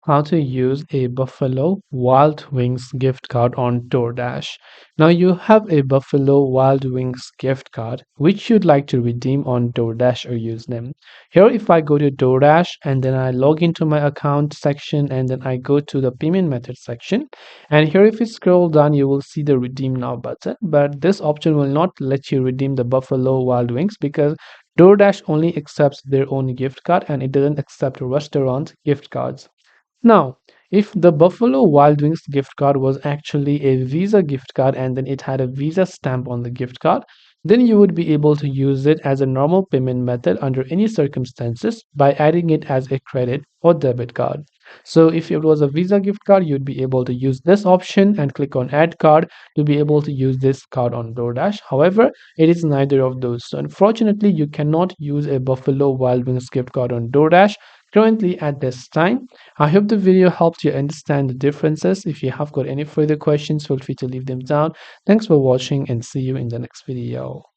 How to use a Buffalo Wild Wings gift card on DoorDash. Now you have a Buffalo Wild Wings gift card which you'd like to redeem on DoorDash or use them. Here if I go to DoorDash and then I log into my account section and then I go to the payment method section, and here if you scroll down you will see the redeem now button, but this option will not let you redeem the Buffalo Wild Wings because DoorDash only accepts their own gift card and it doesn't accept restaurant gift cards. Now, if the Buffalo Wild Wings gift card was actually a Visa gift card and then it had a Visa stamp on the gift card, then you would be able to use it as a normal payment method under any circumstances by adding it as a credit or debit card. So, if it was a Visa gift card, you'd be able to use this option and click on Add Card to be able to use this card on DoorDash. However, it is neither of those. So, unfortunately, you cannot use a Buffalo Wild Wings gift card on DoorDash currently at this time. I hope the video helped you understand the differences. If you have got any further questions, feel free to leave them down. Thanks for watching and see you in the next video.